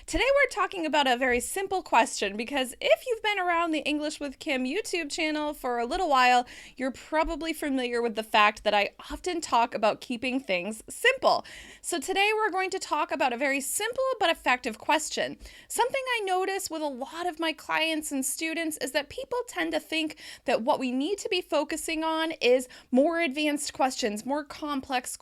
Today we're talking about a very simple question because if you've been around the English with Kim YouTube channel for a little while, you're probably familiar with the fact that I often talk about keeping things simple. So today we're going to talk about a very simple but effective question. Something I notice with a lot of my clients and students is that people tend to think that what we need to be focusing on is more advanced questions, more complex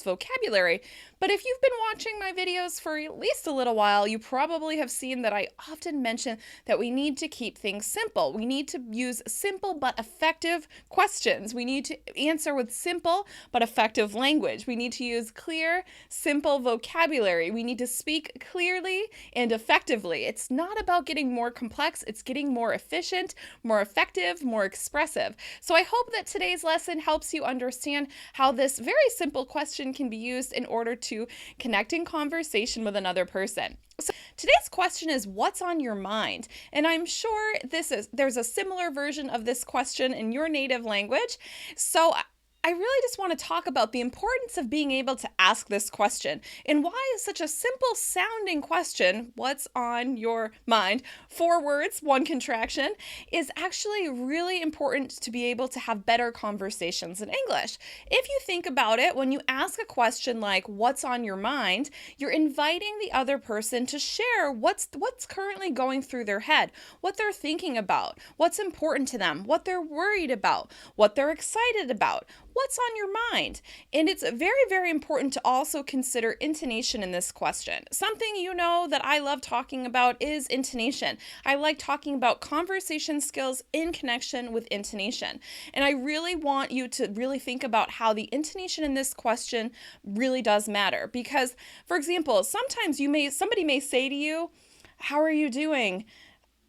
vocabulary. But if you've been watching my videos for at least a little while, you probably have seen that I often mention that we need to keep things simple. We need to use simple but effective questions. We need to answer with simple but effective language. We need to use clear, simple vocabulary. We need to speak clearly and effectively. It's not about getting more complex, it's getting more efficient, more effective, more expressive. So I hope that today's lesson helps you understand how this very simple question can be used in order to connect in conversation with another person. So today's question is, what's on your mind? And I'm sure there's a similar version of this question in your native language. So I really just want to talk about the importance of being able to ask this question and why is such a simple sounding question, what's on your mind, 4 words, 1 contraction, is actually really important to be able to have better conversations in English. If you think about it, when you ask a question like, what's on your mind, you're inviting the other person to share what's currently going through their head, what they're thinking about, what's important to them, what they're worried about, what they're excited about. What's on your mind? And it's very, very important to also consider intonation in this question. Something you know that I love talking about is intonation. I like talking about conversation skills in connection with intonation. And I really want you to really think about how the intonation in this question really does matter. Because, for example, sometimes somebody may say to you, "How are you doing?"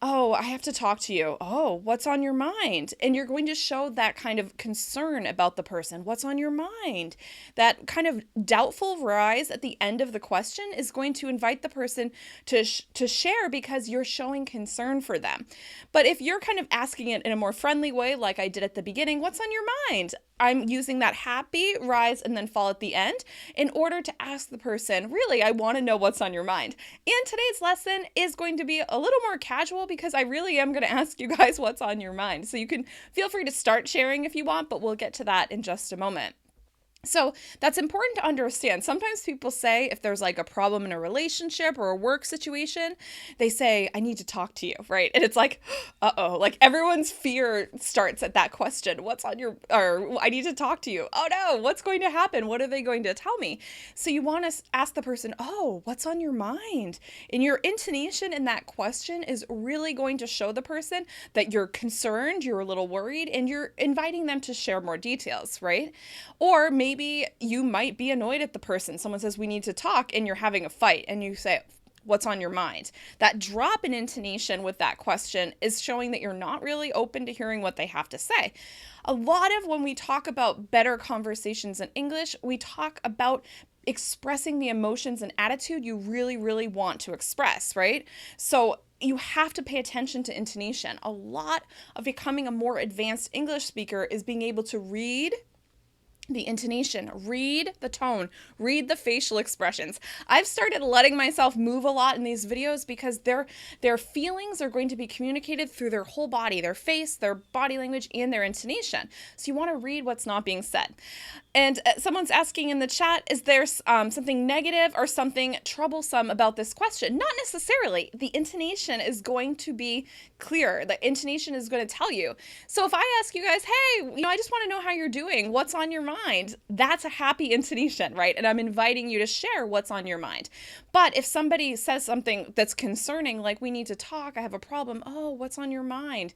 "Oh, I have to talk to you." "Oh, what's on your mind?" And you're going to show that kind of concern about the person. What's on your mind? That kind of doubtful rise at the end of the question is going to invite the person to share because you're showing concern for them. But if you're kind of asking it in a more friendly way, like I did at the beginning, what's on your mind? I'm using that happy rise and then fall at the end in order to ask the person, really, I want to know what's on your mind. And today's lesson is going to be a little more casual because I really am going to ask you guys what's on your mind. So you can feel free to start sharing if you want, but we'll get to that in just a moment. So that's important to understand. Sometimes people say if there's like a problem in a relationship or a work situation, they say, "I need to talk to you," right? And it's like, uh-oh, like everyone's fear starts at that question. Or "I need to talk to you." Oh no, what's going to happen? What are they going to tell me? So you want to ask the person, "Oh, what's on your mind?" And your intonation in that question is really going to show the person that you're concerned, you're a little worried, and you're inviting them to share more details, right? Or maybe you might be annoyed at the person. Someone says, "We need to talk," and you're having a fight, and you say, "What's on your mind?" That drop in intonation with that question is showing that you're not really open to hearing what they have to say. A lot of when we talk about better conversations in English, we talk about expressing the emotions and attitude you really, really want to express, right? So you have to pay attention to intonation. A lot of becoming a more advanced English speaker is being able to read the intonation, read the tone, read the facial expressions. I've started letting myself move a lot in these videos because their feelings are going to be communicated through their whole body, their face, their body language, and their intonation. So you want to read what's not being said. And someone's asking in the chat, is there something negative or something troublesome about this question? Not necessarily. The intonation is going to be clear. The intonation is going to tell you. So if I ask you guys, "Hey, I just want to know how you're doing. What's on your mind?" That's a happy intonation, right? And I'm inviting you to share what's on your mind. But if somebody says something that's concerning, like, "We need to talk, I have a problem." "Oh, what's on your mind?"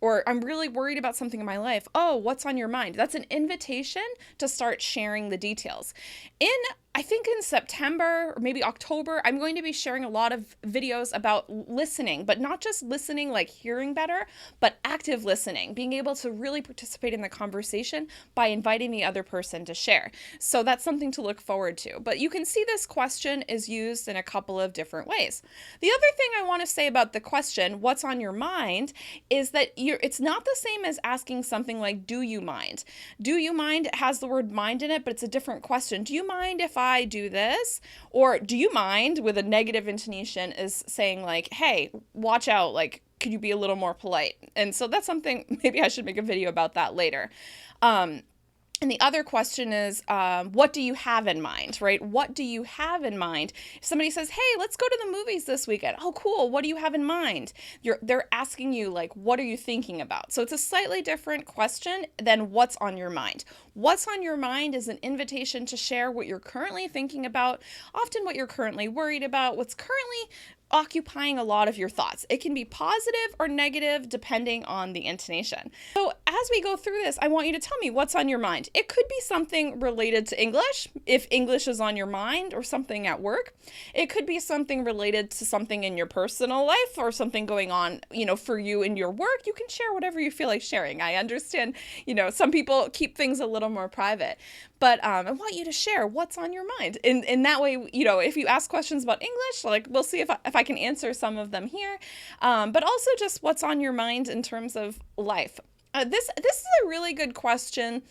Or, "I'm really worried about something in my life." "Oh, what's on your mind?" That's an invitation to start sharing the details. I think in September or maybe October, I'm going to be sharing a lot of videos about listening, but not just listening like hearing better, but active listening, being able to really participate in the conversation by inviting the other person to share. So that's something to look forward to. But you can see this question is used in a couple of different ways. The other thing I want to say about the question, "What's on your mind?" is that it's not the same as asking something like, "Do you mind?" "Do you mind?" has the word mind in it, but it's a different question. Do you mind if I do this? Or do you mind, with a negative intonation, is saying like, hey, watch out, like, could you be a little more polite? And so that's something, maybe I should make a video about that later. And the other question is, what do you have in mind, right? What do you have in mind? If somebody says, hey, let's go to the movies this weekend. Oh, cool. What do you have in mind? They're asking you, like, what are you thinking about? So it's a slightly different question than what's on your mind. What's on your mind is an invitation to share what you're currently thinking about, often what you're currently worried about, what's currently occupying a lot of your thoughts. It can be positive or negative depending on the intonation. So as we go through this, I want you to tell me what's on your mind. It could be something related to English, if English is on your mind, or something at work. It could be something related to something in your personal life or something going on, for you in your work. You can share whatever you feel like sharing. I understand, some people keep things a little more private, but I want you to share what's on your mind. In that way, if you ask questions about English, like, we'll see if I can answer some of them here, but also just what's on your mind in terms of life. This is a really good question.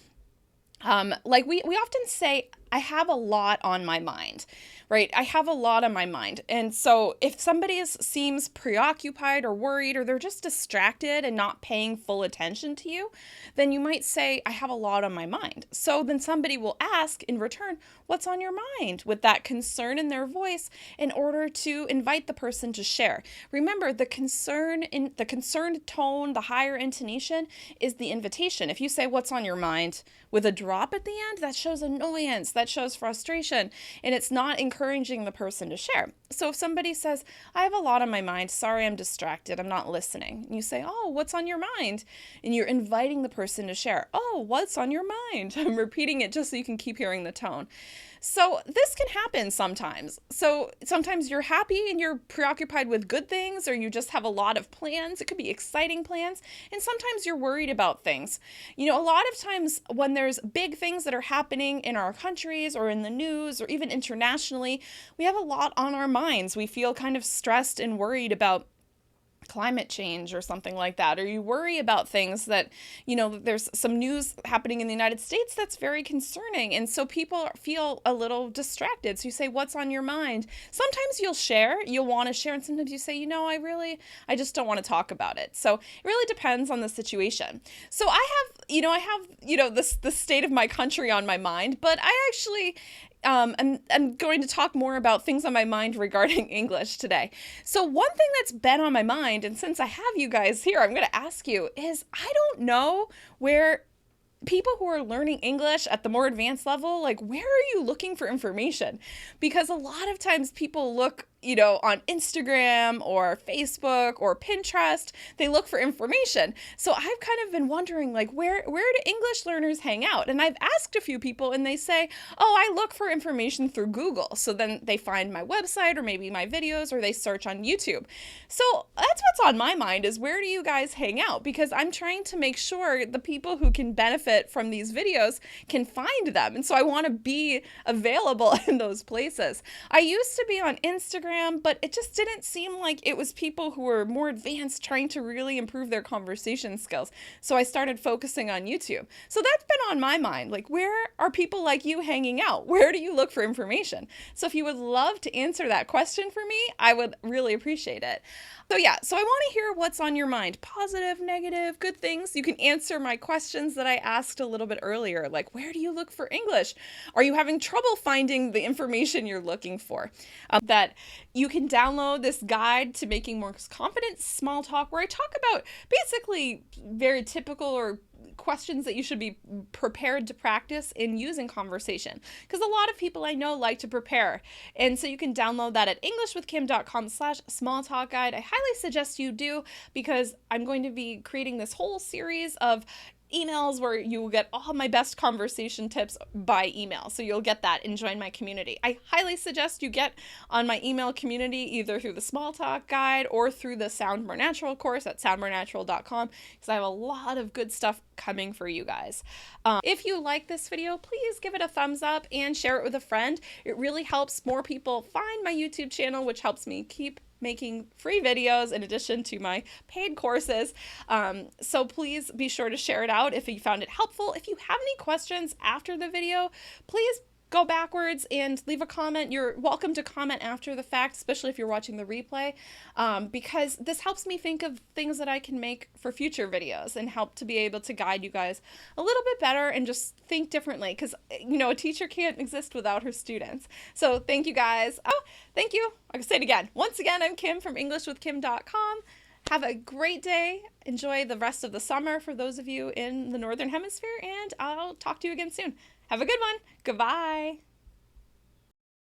Like we often say, I have a lot on my mind, right? I have a lot on my mind. And so if somebody seems preoccupied or worried, or they're just distracted and not paying full attention to you, then you might say, I have a lot on my mind. So then somebody will ask in return, what's on your mind, with that concern in their voice, in order to invite the person to share. Remember, the concerned tone, the higher intonation, is the invitation. If you say what's on your mind with a drop at the end, that shows annoyance, that shows frustration, and it's not encouraging the person to share. So if somebody says, I have a lot on my mind, sorry, I'm distracted, I'm not listening, and you say, oh, what's on your mind? And you're inviting the person to share. Oh, what's on your mind? I'm repeating it just so you can keep hearing the tone. So this can happen sometimes. So sometimes you're happy and you're preoccupied with good things, or you just have a lot of plans. It could be exciting plans. And sometimes you're worried about things. A lot of times when there's big things that are happening in our countries or in the news or even internationally, we have a lot on our minds. We feel kind of stressed and worried about climate change or something like that, or you worry about things that, there's some news happening in the United States that's very concerning, and so people feel a little distracted. So you say, what's on your mind? Sometimes you'll want to share, and sometimes you say, I just don't want to talk about it. So it really depends on the situation. So I have the state of my country on my mind, but I actually I'm going to talk more about things on my mind regarding English today. So one thing that's been on my mind, and since I have you guys here, I'm going to ask you, is I don't know where people who are learning English at the more advanced level, like, where are you looking for information? Because a lot of times people look, on Instagram or Facebook or Pinterest, they look for information. So I've kind of been wondering, like, where do English learners hang out? And I've asked a few people, and they say, oh, I look for information through Google. So then they find my website or maybe my videos, or they search on YouTube. So that's what's on my mind, is where do you guys hang out? Because I'm trying to make sure the people who can benefit from these videos can find them. And so I want to be available in those places. I used to be on Instagram, but it just didn't seem like it was people who were more advanced trying to really improve their conversation skills. So I started focusing on YouTube. So that's been on my mind. Like, where are people like you hanging out? Where do you look for information? So if you would love to answer that question for me, I would really appreciate it. So I want to hear what's on your mind. Positive, negative, good things. You can answer my questions that I asked a little bit earlier, like, where do you look for English? Are you having trouble finding the information you're looking for? That you can download this guide to making more confident small talk, where I talk about basically very typical or questions that you should be prepared to practice in using conversation, because a lot of people I know like to prepare. And so you can download that at englishwithkim.com/smalltalk guide. I highly suggest you do, because I'm going to be creating this whole series of emails where you will get all my best conversation tips by email. So you'll get that and join my community. I highly suggest you get on my email community either through the Small Talk Guide or through the Sound More Natural course at soundmorenatural.com, because I have a lot of good stuff coming for you guys. If you like this video, please give it a thumbs up and share it with a friend. It really helps more people find my YouTube channel, which helps me keep making free videos in addition to my paid courses. So please be sure to share it out if you found it helpful. If you have any questions after the video, please go backwards and leave a comment. You're welcome to comment after the fact, especially if you're watching the replay, because this helps me think of things that I can make for future videos and help to be able to guide you guys a little bit better and just think differently, because, you know, a teacher can't exist without her students. So thank you guys. Oh, thank you. I'll say it again. Once again, I'm Kim from EnglishWithKim.com. Have a great day. Enjoy the rest of the summer for those of you in the Northern Hemisphere, and I'll talk to you again soon. Have a good one. Goodbye.